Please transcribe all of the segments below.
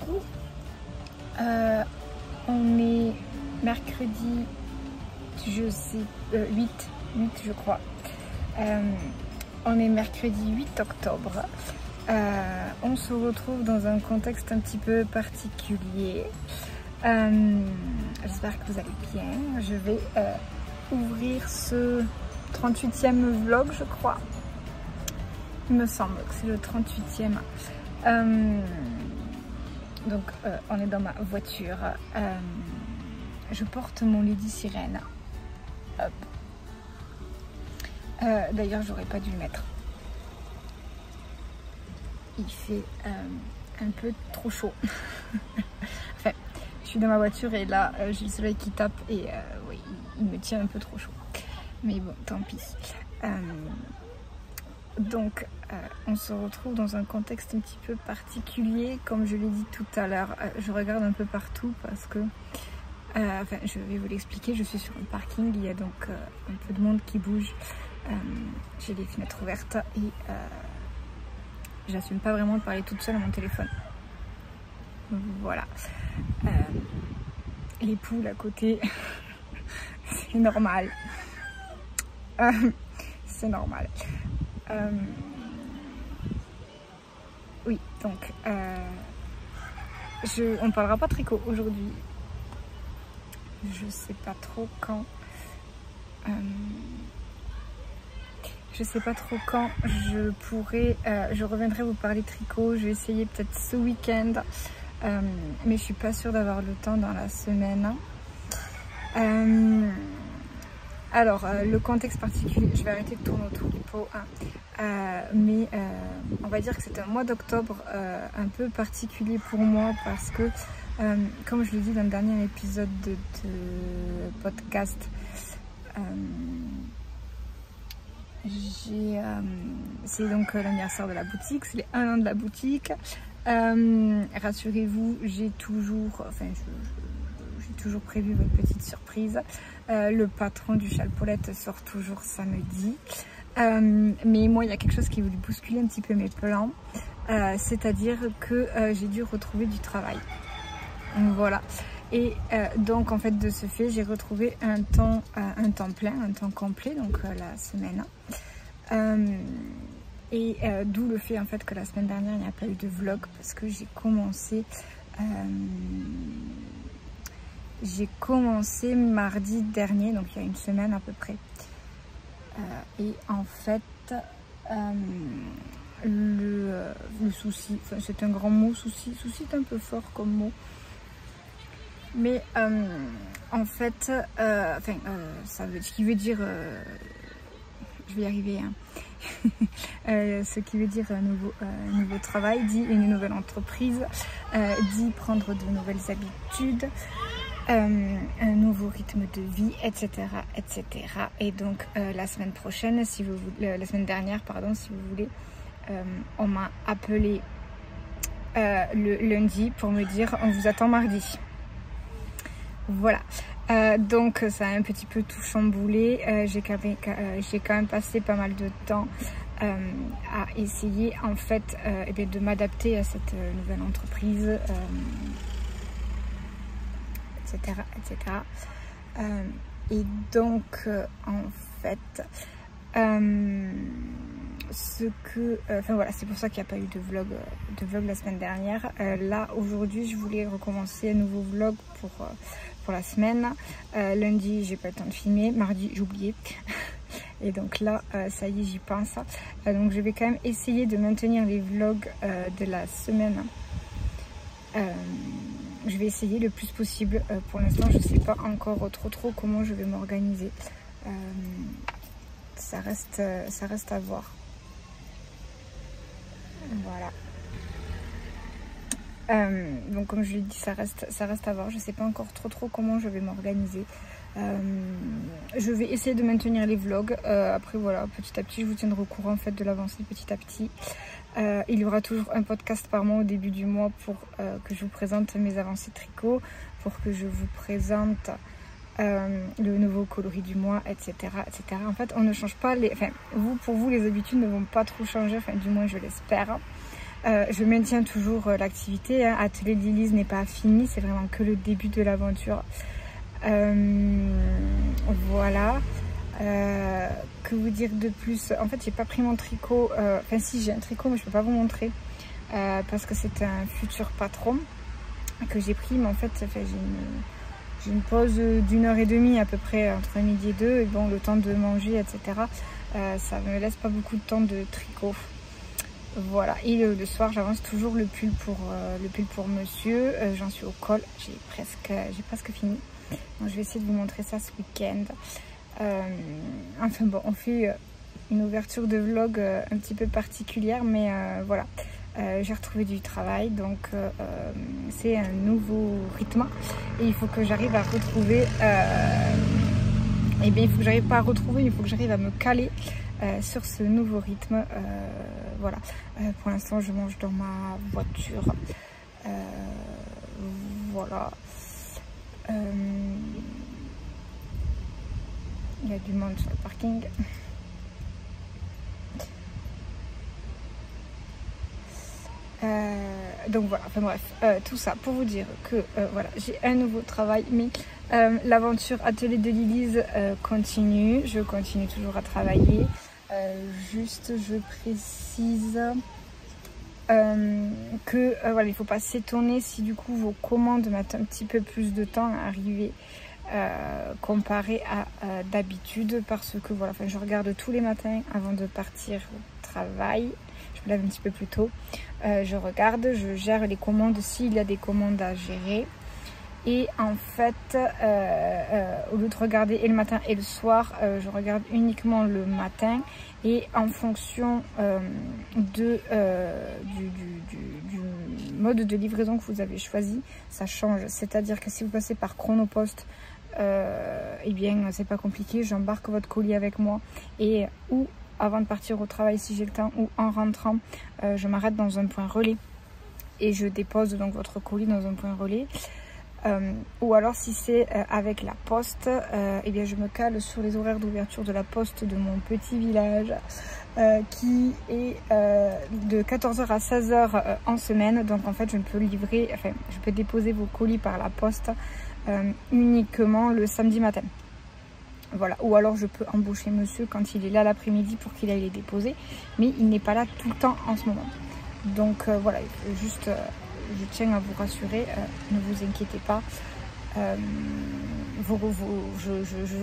coup, on est mercredi, je sais, 8 je crois. On est mercredi 8 octobre. On se retrouve dans un contexte un petit peu particulier. J'espère que vous allez bien. Je vais ouvrir ce 38e vlog, je crois. Il me semble que c'est le 38e. Donc on est dans ma voiture. Je porte mon Lady Sirène. Hop. D'ailleurs j'aurais pas dû le mettre. Il fait un peu trop chaud. Enfin, je suis dans ma voiture et là j'ai le soleil qui tape et oui, il me tient un peu trop chaud. Mais bon, tant pis. Donc on se retrouve dans un contexte un petit peu particulier. Comme je l'ai dit tout à l'heure, je regarde un peu partout parce que enfin, je vais vous l'expliquer. Je suis sur un parking, il y a donc un peu de monde qui bouge. J'ai les fenêtres ouvertes et j'assume pas vraiment de parler toute seule à mon téléphone. Voilà. Les poules à côté, c'est normal. C'est normal. Oui, donc on parlera pas tricot aujourd'hui. Je sais pas trop quand. Je sais pas trop quand je pourrai. Je reviendrai vous parler tricot. Je vais essayer peut-être ce week-end, mais je suis pas sûre d'avoir le temps dans la semaine. Alors, le contexte particulier, je vais arrêter de tourner autour du pot, hein. Mais on va dire que c'est un mois d'octobre un peu particulier pour moi parce que, comme je l'ai dit dans le dernier épisode de podcast, c'est donc l'anniversaire de la boutique, c'est les 1 an de la boutique. Rassurez-vous, j'ai toujours prévu votre petite surprise. Le patron du Chalpolette sort toujours samedi. Mais moi, il y a quelque chose qui voulait bousculer un petit peu mes plans. C'est-à-dire que j'ai dû retrouver du travail. Donc, voilà. Et donc, en fait, de ce fait, j'ai retrouvé un temps plein, un temps complet, donc la semaine. D'où le fait, en fait, que la semaine dernière, il n'y a pas eu de vlog parce que j'ai commencé mardi dernier, donc il y a une semaine à peu près. Et en fait, le souci, enfin, c'est un grand mot, souci est un peu fort comme mot. Mais en fait, ce qui veut dire, je vais y arriver, hein. Ce qui veut dire nouveau travail, dit une nouvelle entreprise, dit prendre de nouvelles habitudes, un nouveau rythme de vie, etc., etc. Et donc la semaine prochaine, la semaine dernière, pardon, si vous voulez, on m'a appelé le lundi pour me dire on vous attend mardi. Voilà. Donc ça a un petit peu tout chamboulé. J'ai quand même passé pas mal de temps à essayer en fait de m'adapter à cette nouvelle entreprise, etc., etc. Et donc en fait voilà, c'est pour ça qu'il n'y a pas eu de vlog la semaine dernière. Là aujourd'hui je voulais recommencer un nouveau vlog pour la semaine. Lundi j'ai pas le temps de filmer, mardi j'ai oublié. Et donc là ça y est, j'y pense. Donc je vais quand même essayer de maintenir les vlogs de la semaine. Je vais essayer le plus possible. Pour l'instant je sais pas encore trop comment je vais m'organiser. Ça reste à voir. Voilà. Donc comme je l'ai dit, ça reste à voir. Je sais pas encore trop comment je vais m'organiser. Je vais essayer de maintenir les vlogs. Après voilà, petit à petit, je vous tiendrai au courant en fait de l'avancée petit à petit. Il y aura toujours un podcast par mois au début du mois pour que je vous présente mes avancées tricot, pour que je vous présente le nouveau coloris du mois, etc., etc. En fait, on ne change pas pour vous, les habitudes ne vont pas trop changer, enfin, du moins, je l'espère. Je maintiens toujours l'activité, hein. Atelier d'Élise n'est pas fini, c'est vraiment que le début de l'aventure. Voilà. Que vous dire de plus? En fait, j'ai pas pris mon tricot. Enfin, si, j'ai un tricot, mais je peux pas vous montrer parce que c'est un futur patron que j'ai pris. Mais en fait, j'ai une pause d'1h30 à peu près entre midi et 2. Et bon, le temps de manger, etc. Ça me laisse pas beaucoup de temps de tricot. Voilà. Et le soir, j'avance toujours le pull pour monsieur. J'en suis au col. J'ai presque fini. Donc, je vais essayer de vous montrer ça ce week-end. Enfin bon, on fait une ouverture de vlog un petit peu particulière, mais voilà, j'ai retrouvé du travail, donc c'est un nouveau rythme et il faut que j'arrive à retrouver, et bien il faut que j'arrive pas à retrouver, il faut que j'arrive à me caler sur ce nouveau rythme. Voilà, pour l'instant je mange dans ma voiture, voilà. Il y a du monde sur le parking. Donc voilà, enfin bref, tout ça pour vous dire que voilà, j'ai un nouveau travail, mais l'aventure Atelier de Lilise continue. Je continue toujours à travailler. Juste, je précise que voilà, il ne faut pas s'étonner si du coup vos commandes mettent un petit peu plus de temps à arriver. Comparé à d'habitude, parce que voilà, enfin, je regarde tous les matins avant de partir au travail. Je me lève un petit peu plus tôt, je regarde, je gère les commandes s'il y a des commandes à gérer, et en fait au lieu de regarder et le matin et le soir, je regarde uniquement le matin, et en fonction du mode de livraison que vous avez choisi, ça change. C'est à dire que si vous passez par Chronopost, eh bien c'est pas compliqué, j'embarque votre colis avec moi, et ou avant de partir au travail si j'ai le temps, ou en rentrant, je m'arrête dans un point relais et je dépose donc votre colis dans un point relais, ou alors si c'est avec la poste, eh bien je me cale sur les horaires d'ouverture de la poste de mon petit village, qui est de 14h à 16h en semaine. Donc en fait je ne peux livrer, enfin je peux déposer vos colis par la poste uniquement le samedi matin. Voilà, ou alors je peux embaucher monsieur quand il est là l'après-midi pour qu'il aille les déposer, mais il n'est pas là tout le temps en ce moment. Donc voilà, juste je tiens à vous rassurer, ne vous inquiétez pas,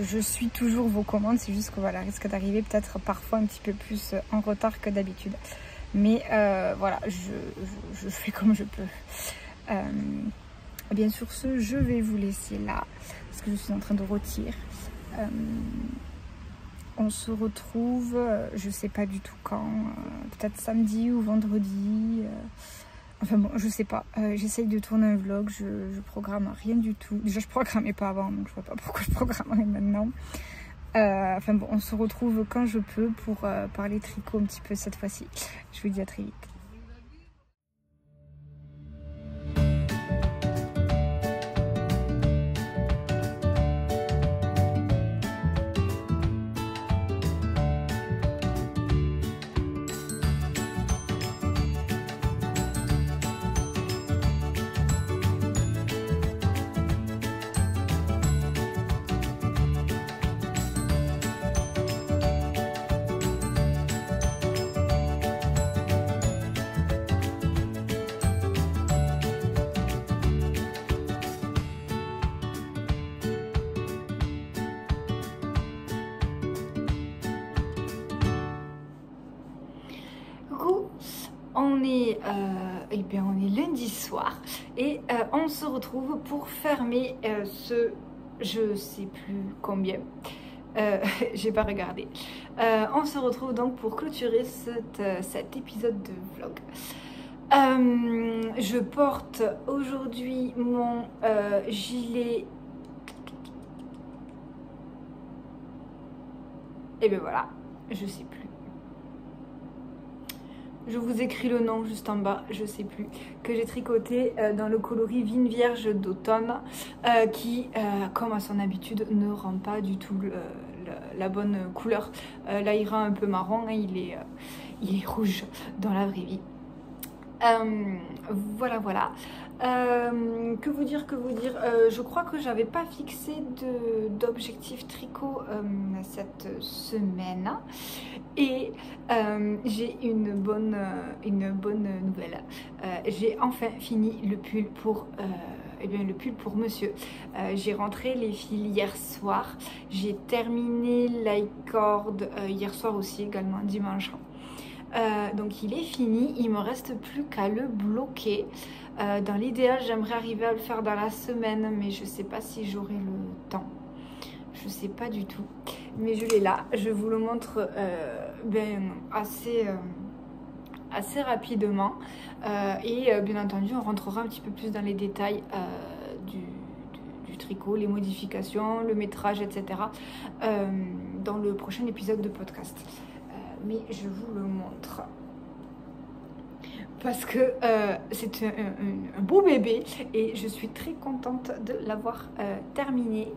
je suis toujours vos commandes, c'est juste que voilà, risque d'arriver peut-être parfois un petit peu plus en retard que d'habitude, mais voilà, je fais comme je peux. Bien sûr, je vais vous laisser là parce que je suis en train de rôtir. On se retrouve, je sais pas du tout quand, peut-être samedi ou vendredi. Enfin bon, je sais pas. J'essaye de tourner un vlog, je programme rien du tout. Déjà, je programmais pas avant, donc je vois pas pourquoi je programmerais maintenant. Enfin bon, on se retrouve quand je peux pour parler tricot un petit peu cette fois-ci. Je vous dis à très vite. On est, on est lundi soir et on se retrouve pour fermer ce, je sais plus combien, j'ai pas regardé. On se retrouve donc pour clôturer cet épisode de vlog. Je porte aujourd'hui mon gilet. Et ben voilà, je sais plus. Je vous écris le nom juste en bas, je sais plus, que j'ai tricoté dans le coloris Vigne Vierge d'automne, qui, comme à son habitude, ne rend pas du tout la bonne couleur. Là, il rend un peu marron, hein, il est rouge dans la vraie vie. Voilà, voilà. Que vous dire, je crois que j'avais pas fixé d'objectif tricot cette semaine. Et j'ai une bonne nouvelle. J'ai enfin fini le pull pour... le pull pour monsieur. J'ai rentré les fils hier soir. J'ai terminé l'icord hier soir aussi, également dimanche. Donc il est fini, il me reste plus qu'à le bloquer. Dans l'idéal, j'aimerais arriver à le faire dans la semaine, mais je sais pas si j'aurai le temps. Je sais pas du tout. Mais je l'ai là, je vous le montre assez rapidement. Et bien entendu, on rentrera un petit peu plus dans les détails du tricot, les modifications, le métrage, etc. Dans le prochain épisode de podcast. Mais je vous le montre parce que c'est un beau bébé et je suis très contente de l'avoir terminé.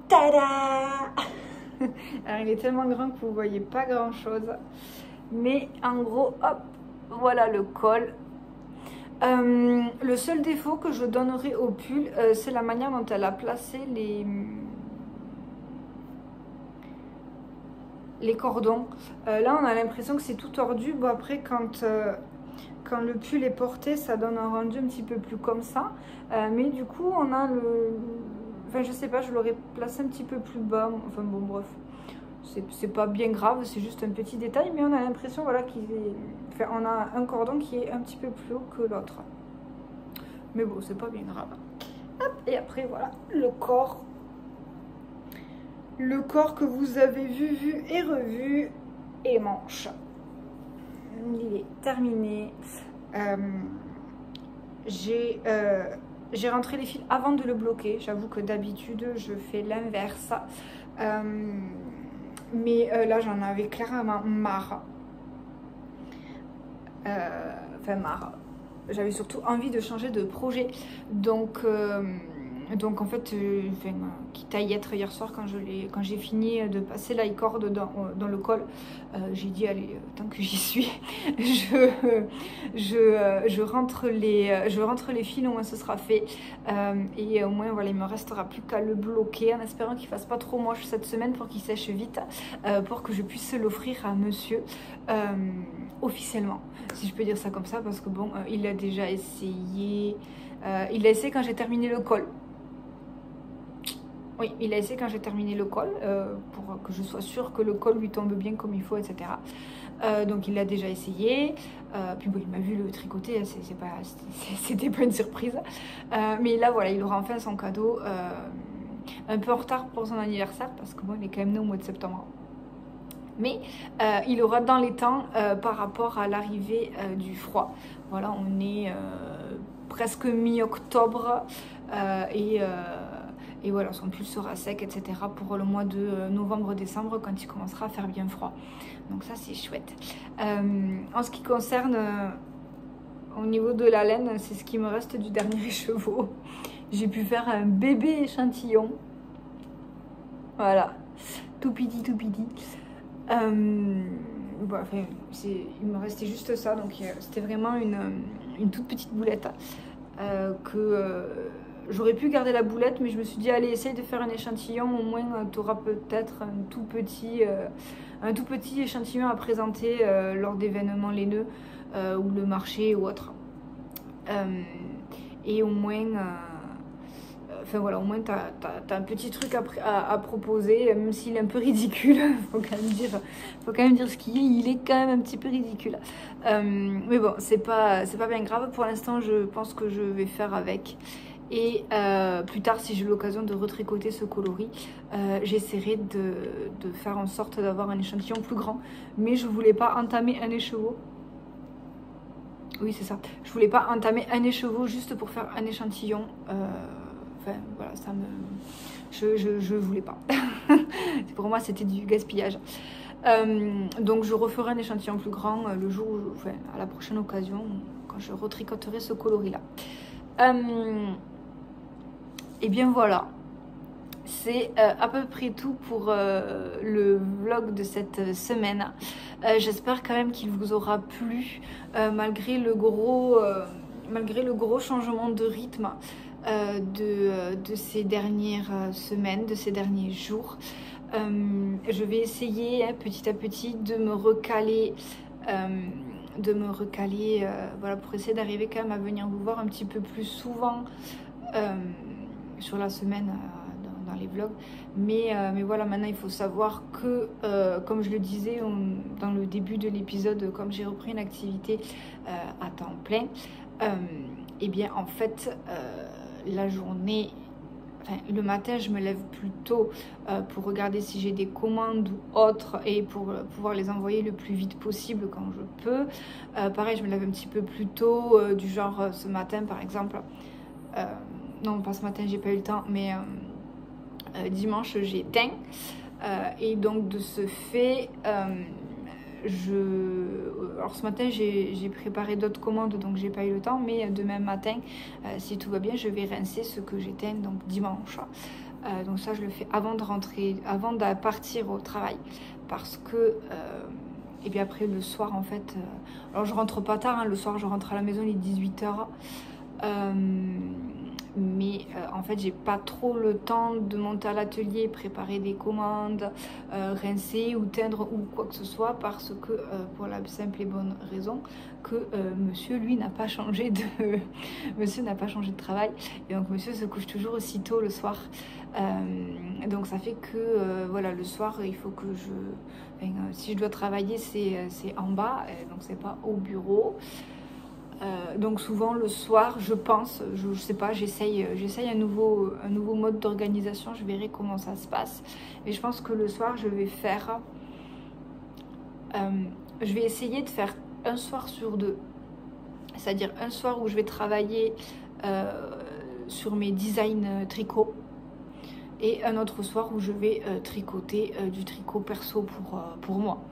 Tada! Alors il est tellement grand que vous voyez pas grand chose, mais en gros, hop, voilà le col. Le seul défaut que je donnerai au pull, c'est la manière dont elle a placé les cordons. Là on a l'impression que c'est tout tordu. Bon après quand le pull est porté, ça donne un rendu un petit peu plus comme ça, mais du coup on a enfin je sais pas, je l'aurais placé un petit peu plus bas, enfin bon bref, c'est pas bien grave, c'est juste un petit détail, mais on a l'impression voilà on a un cordon qui est un petit peu plus haut que l'autre, mais bon c'est pas bien grave. Hop, et après voilà le corps que vous avez vu et revu, et les manches. Il est terminé. J'ai rentré les fils avant de le bloquer. J'avoue que d'habitude je fais l'inverse. Mais là j'en avais clairement marre. Enfin marre. J'avais surtout envie de changer de projet. Donc en fait, quitte à y être hier soir quand j'ai fini de passer l'icord dans le col, j'ai dit allez, tant que j'y suis, je rentre les fils, au moins ce sera fait, et au moins voilà, il me restera plus qu'à le bloquer en espérant qu'il fasse pas trop moche cette semaine pour qu'il sèche vite, pour que je puisse l'offrir à monsieur officiellement, si je peux dire ça comme ça, parce que bon, il a déjà essayé. Il a essayé quand j'ai terminé le col. Oui, il a essayé quand j'ai terminé le col, pour que je sois sûre que le col lui tombe bien comme il faut, etc. Donc il l'a déjà essayé. Puis bon, il m'a vu le tricoter, c'était pas une surprise. Mais là, voilà, il aura enfin son cadeau. Un peu en retard pour son anniversaire, parce que bon, il est quand même né au mois de septembre. Mais il aura dans les temps par rapport à l'arrivée du froid. Voilà, on est presque mi-octobre et voilà, son pull sera sec, etc. pour le mois de novembre-décembre quand il commencera à faire bien froid. Donc ça, c'est chouette. En ce qui concerne au niveau de la laine, c'est ce qui me reste du dernier écheveau. J'ai pu faire un bébé échantillon. Voilà, tout petit, tout petit. Bon, enfin, il me restait juste ça, donc c'était vraiment une toute petite boulette j'aurais pu garder la boulette, mais je me suis dit allez, essaye de faire un échantillon, au moins tu auras peut-être un tout petit échantillon à présenter lors d'événements laineux ou le marché ou autre, et au moins enfin voilà, au moins t'as un petit truc à proposer, même s'il est un peu ridicule. faut quand même dire ce qu'il est, il est quand même un petit peu ridicule. Mais bon, c'est pas bien grave. Pour l'instant, je pense que je vais faire avec. Et plus tard, si j'ai l'occasion de retricoter ce coloris, j'essaierai de faire en sorte d'avoir un échantillon plus grand. Mais je voulais pas entamer un écheveau. Oui, c'est ça. Je voulais pas entamer un écheveau juste pour faire un échantillon. Enfin, voilà, ça me... Je voulais pas. Pour moi, c'était du gaspillage. Donc, je referai un échantillon plus grand le jour où, enfin, à la prochaine occasion, quand je retricoterai ce coloris-là. Et bien voilà. c'est à peu près tout pour le vlog de cette semaine. J'espère quand même qu'il vous aura plu malgré le gros changement de rythme de ces dernières semaines, de ces derniers jours. Je vais essayer petit à petit de me recaler, voilà, pour essayer d'arriver quand même à venir vous voir un petit peu plus souvent sur la semaine dans les vlogs. Mais voilà, maintenant il faut savoir que, comme je le disais dans le début de l'épisode, comme j'ai repris une activité à temps plein, et bien en fait la journée, le matin je me lève plus tôt pour regarder si j'ai des commandes ou autres et pour pouvoir les envoyer le plus vite possible quand je peux. Pareil, je me lève un petit peu plus tôt, du genre ce matin par exemple, non pas ce matin, j'ai pas eu le temps, mais dimanche j'ai teint, et donc de ce fait alors ce matin j'ai préparé d'autres commandes, donc j'ai pas eu le temps, mais demain matin si tout va bien, je vais rincer ce que j'éteins donc dimanche. Donc ça je le fais avant de rentrer, avant de partir au travail, parce que et bien après le soir en fait, alors je rentre pas tard, hein, le soir je rentre à la maison, il est 18h, mais en fait j'ai pas trop le temps de monter à l'atelier, préparer des commandes, rincer ou teindre ou quoi que ce soit, parce que pour la simple et bonne raison que monsieur lui n'a pas changé de monsieur n'a pas changé de travail, et donc monsieur se couche toujours aussitôt le soir, donc ça fait que voilà, le soir il faut que si je dois travailler c'est en bas, donc c'est pas au bureau. Donc souvent le soir, je pense, je sais pas, j'essaye un nouveau mode d'organisation, je verrai comment ça se passe. Mais je pense que le soir, je vais essayer de faire un soir sur deux. C'est-à-dire un soir où je vais travailler sur mes designs tricot, et un autre soir où je vais tricoter du tricot perso pour moi.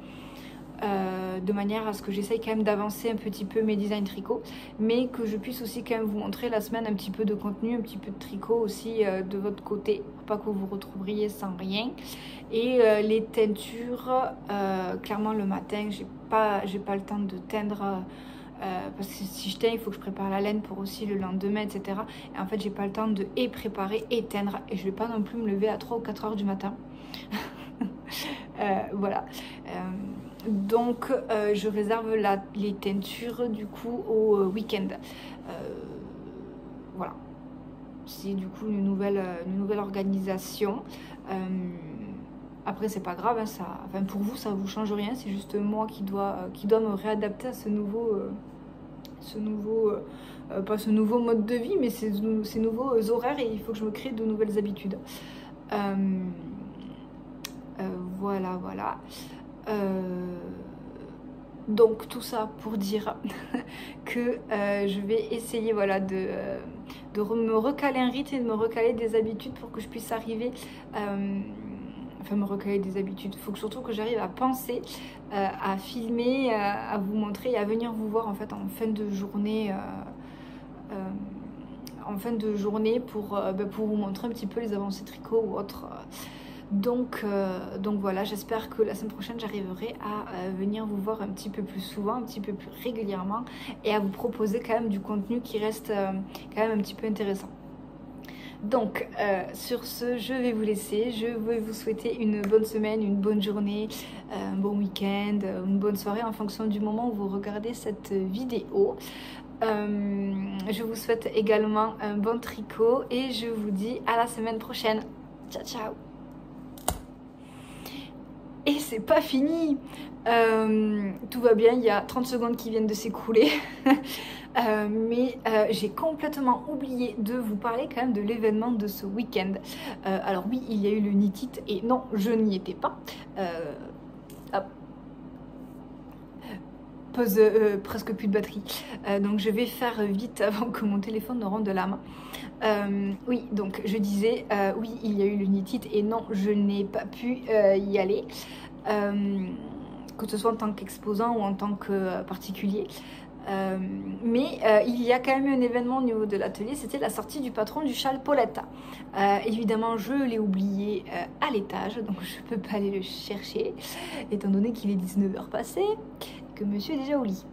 De manière à ce que j'essaye quand même d'avancer un petit peu mes designs tricot, mais que je puisse aussi quand même vous montrer la semaine un petit peu de contenu, un petit peu de tricot aussi de votre côté, pour pas que vous vous retrouveriez sans rien. Et les teintures, clairement le matin j'ai pas le temps de teindre, parce que si je teins il faut que je prépare la laine pour aussi le lendemain, etc. Et en fait j'ai pas le temps de préparer et teindre, et je vais pas non plus me lever à 3 ou 4 heures du matin. Voilà, donc je réserve les teintures du coup au week-end. Voilà, c'est du coup une nouvelle organisation. Après c'est pas grave, hein, ça, enfin, pour vous ça vous change rien, c'est juste moi qui dois me réadapter à ce nouveau pas ce nouveau mode de vie, mais ces nouveaux horaires, et il faut que je me crée de nouvelles habitudes. Voilà. Donc tout ça pour dire que je vais essayer, voilà, de me recaler un rythme et de me recaler des habitudes pour que je puisse arriver, enfin me recaler des habitudes, il faut surtout que j'arrive à penser, à filmer, à vous montrer et à venir vous voir en fait en fin de journée, pour vous montrer un petit peu les avancées tricot ou autres. Donc voilà, j'espère que la semaine prochaine j'arriverai à venir vous voir un petit peu plus souvent, un petit peu plus régulièrement, et à vous proposer quand même du contenu qui reste quand même un petit peu intéressant. Donc sur ce, je vais vous laisser, je vais vous souhaiter une bonne semaine, une bonne journée, un bon week-end, une bonne soirée en fonction du moment où vous regardez cette vidéo. Je vous souhaite également un bon tricot et je vous dis à la semaine prochaine. Ciao ciao. Et c'est pas fini, tout va bien, il y a 30 secondes qui viennent de s'écouler. Mais j'ai complètement oublié de vous parler quand même de l'événement de ce week-end. Alors oui, il y a eu le Knit It et non, je n'y étais pas. Hop. Pause, presque plus de batterie. Donc je vais faire vite avant que mon téléphone ne rende l'âme. Oui, donc je disais, oui, il y a eu le Knit It et non, je n'ai pas pu y aller. Que ce soit en tant qu'exposant ou en tant que particulier. Mais il y a quand même eu un événement au niveau de l'atelier, c'était la sortie du patron du châle Pauletta. Évidemment, je l'ai oublié à l'étage, donc je ne peux pas aller le chercher, étant donné qu'il est 19h passé, que monsieur est déjà au lit.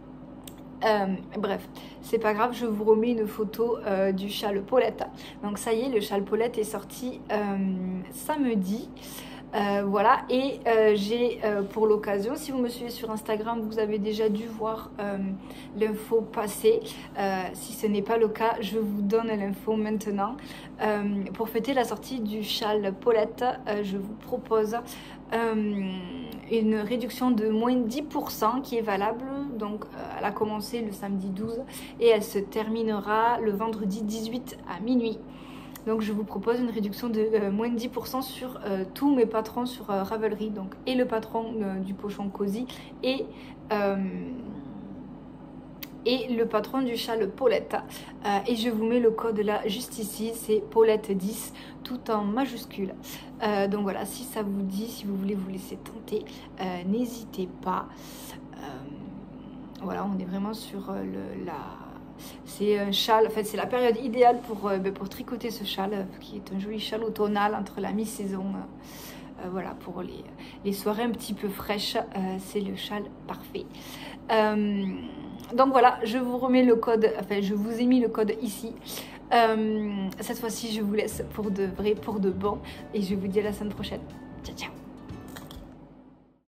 Bref, c'est pas grave, je vous remets une photo du châle Pauletta. Donc ça y est, le châle Paulette est sorti samedi. Voilà, et j'ai pour l'occasion, si vous me suivez sur Instagram, vous avez déjà dû voir l'info passer. Si ce n'est pas le cas, je vous donne l'info maintenant. Pour fêter la sortie du châle Paulette, je vous propose une réduction de moins 10% qui est valable. Donc elle a commencé le samedi 12 et elle se terminera le vendredi 18 à minuit. Donc je vous propose une réduction de moins de 10% sur tous mes patrons sur Ravelry, donc et le patron du pochon Cozy et le patron du châle Paulette. Et je vous mets le code là juste ici, c'est Paulette10 tout en majuscule. Donc voilà, si ça vous dit, si vous voulez vous laisser tenter, n'hésitez pas. Voilà, on est vraiment sur c'est un châle, en fait c'est la période idéale pour tricoter ce châle, qui est un joli châle automnal entre la mi-saison. Voilà, pour les soirées un petit peu fraîches, c'est le châle parfait. Donc voilà, je vous remets le code, enfin je vous ai mis le code ici. Cette fois-ci je vous laisse pour de vrai, pour de bon, et je vous dis à la semaine prochaine.